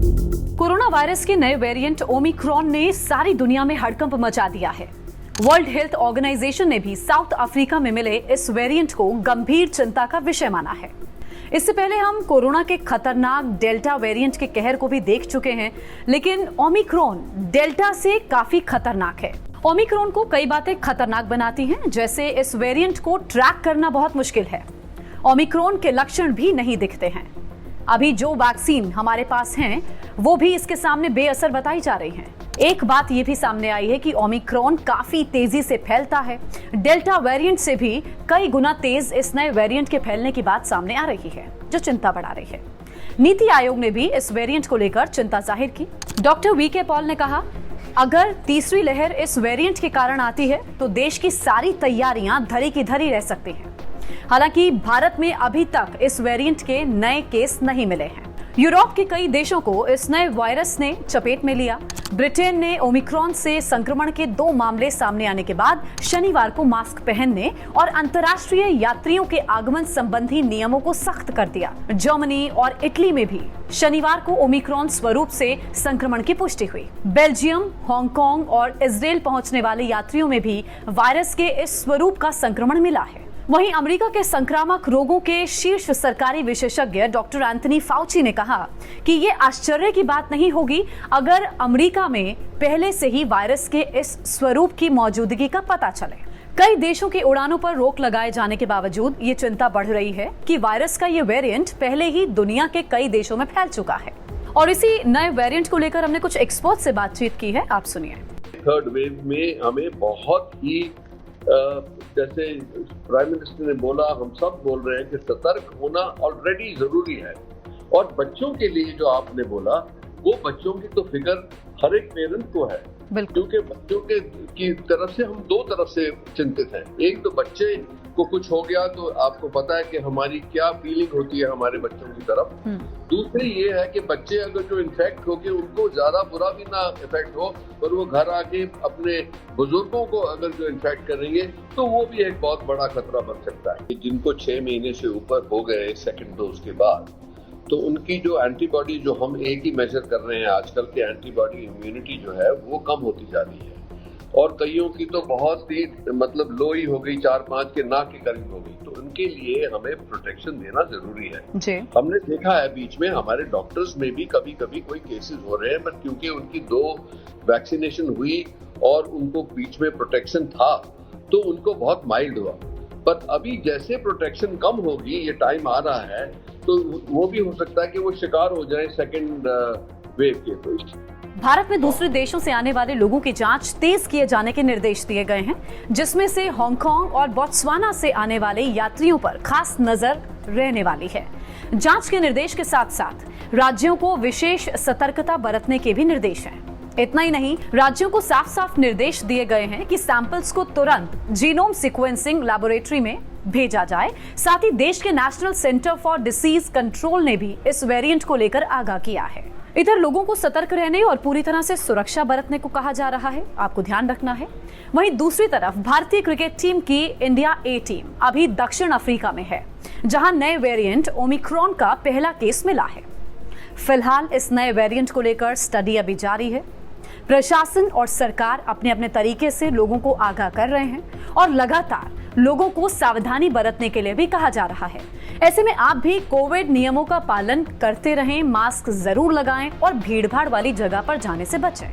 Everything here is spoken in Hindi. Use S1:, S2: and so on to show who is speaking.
S1: कोरोना वायरस के नए वेरिएंट ओमिक्रॉन ने सारी दुनिया में हड़कंप मचा दिया है। वर्ल्ड हेल्थ ऑर्गेनाइजेशन ने भी साउथ अफ्रीका में मिले इस वेरिएंट को गंभीर चिंता का विषय माना है। इससे पहले हम कोरोना के खतरनाक डेल्टा वेरिएंट के कहर को भी देख चुके हैं, लेकिन ओमिक्रॉन डेल्टा से काफी खतरनाक है। ओमिक्रॉन को कई बातें खतरनाक बनाती हैं, जैसे इस वेरिएंट को ट्रैक करना बहुत मुश्किल है। ओमिक्रॉन के लक्षण भी नहीं दिखते हैं। अभी जो वैक्सीन हमारे पास हैं, वो भी इसके सामने बेअसर बताई जा रही हैं। एक बात ये भी सामने आई है कि ओमिक्रॉन काफी तेजी से फैलता है। डेल्टा वेरिएंट से भी कई गुना तेज इस नए वेरिएंट के फैलने की बात सामने आ रही है, जो चिंता बढ़ा रही है। नीति आयोग ने भी इस वेरिएंट को लेकर चिंता जाहिर की। डॉक्टर वीके पॉल ने कहा, अगर तीसरी लहर इस वेरिएंट के कारण आती है तो देश की सारी तैयारियां धरी की धरी रह सकती हैं। हालांकि भारत में अभी तक इस वेरिएंट के नए केस नहीं मिले हैं। यूरोप के कई देशों को इस नए वायरस ने चपेट में लिया। ब्रिटेन ने ओमिक्रॉन से संक्रमण के 2 मामले सामने आने के बाद शनिवार को मास्क पहनने और अंतर्राष्ट्रीय यात्रियों के आगमन संबंधी नियमों को सख्त कर दिया। जर्मनी और इटली में भी शनिवार को ओमिक्रॉन स्वरूप से संक्रमण की पुष्टि हुई। बेल्जियम, हांगकांग और इजराइल पहुंचने वाले यात्रियों में भी वायरस के इस स्वरूप का संक्रमण मिला है। वहीं अमेरिका के संक्रामक रोगों के शीर्ष सरकारी विशेषज्ञ डॉक्टर एंथनी फाउची ने कहा कि ये आश्चर्य की बात नहीं होगी अगर अमेरिका में पहले से ही वायरस के इस स्वरूप की मौजूदगी का पता चले। कई देशों की उड़ानों पर रोक लगाए जाने के बावजूद ये चिंता बढ़ रही है कि वायरस का ये वेरिएंट पहले ही दुनिया के कई देशों में फैल चुका है। और इसी नए वेरिएंट को लेकर हमने कुछ एक्सपर्ट से बातचीत की है, आप सुनिए।
S2: थर्ड वेव में हमें बहुत ही जैसे प्राइम मिनिस्टर ने बोला, हम सब बोल रहे हैं कि सतर्क होना ऑलरेडी जरूरी है। और बच्चों के लिए जो आपने बोला, वो बच्चों की तो फिक्र हर एक पेरेंट को है, क्योंकि बच्चों के की तरफ से हम 2 तरफ से चिंतित हैं। एक तो बच्चे को कुछ हो गया तो आपको पता है कि हमारी क्या फीलिंग होती है हमारे बच्चों की तरफ। दूसरी ये है कि बच्चे अगर जो इन्फेक्ट हो गए, उनको ज्यादा बुरा भी ना इफेक्ट हो, पर वो घर आके अपने बुजुर्गों को अगर जो इन्फेक्ट करेंगे तो वो भी एक बहुत बड़ा खतरा बन सकता है। जिनको 6 महीने से ऊपर हो गए सेकेंड डोज के बाद, तो उनकी जो एंटीबॉडी, जो हम एक ही मेजर कर रहे हैं आजकल के एंटीबॉडी इम्यूनिटी जो है वो कम होती जा रही है। और कईयों की तो बहुत ही मतलब लो ही हो गई, 4-5 के ना के करीब हो गई। तो उनके लिए हमें प्रोटेक्शन देना जरूरी है जी। हमने देखा है बीच में हमारे डॉक्टर्स में भी कभी कभी कोई केसेस हो रहे हैं, बट क्योंकि उनकी 2 वैक्सीनेशन हुई और उनको बीच में प्रोटेक्शन था तो उनको बहुत माइल्ड हुआ। पर अभी जैसे प्रोटेक्शन कम होगी, ये टाइम आ रहा है, तो वो भी हो सकता है कि वो शिकार हो जाए सेकेंड वेव के। तो
S1: भारत में दूसरे देशों से आने वाले लोगों की जांच तेज किए जाने के निर्देश दिए गए हैं, जिसमें से हांगकांग और बोत्सवाना से आने वाले यात्रियों पर खास नजर रहने वाली है। जांच के निर्देश के साथ साथ राज्यों को विशेष सतर्कता बरतने के भी निर्देश हैं। इतना ही नहीं, राज्यों को साफ साफ निर्देश दिए गए हैं कि सैंपल्स को तुरंत जीनोम सीक्वेंसिंग लैबोरेटरी में भेजा जाए। साथ ही देश के national centre for disease control ने भी इस वेरिएंट को लेकर आगाह किया है। इधर लोगों को सतर्क रहने और पूरी तरह से सुरक्षा बरतने को कहा जा रहा है, आपको ध्यान रखना है। वहीं दूसरी तरफ भारतीय क्रिकेट टीम की इंडिया ए टीम अभी दक्षिण अफ्रीका में है, जहां नए वेरिएंट ओमिक्रॉन का पहला केस मिला है। फिलहाल इस नए वेरिएंट को लेकर स्टडी अभी जारी है। प्रशासन और सरकार अपने अपने तरीके से लोगों को आगाह कर रहे हैं और लगातार लोगों को सावधानी बरतने के लिए भी कहा जा रहा है। ऐसे में आप भी कोविड नियमों का पालन करते रहें, मास्क जरूर लगाएं और भीड़भाड़ वाली जगह पर जाने से बचें।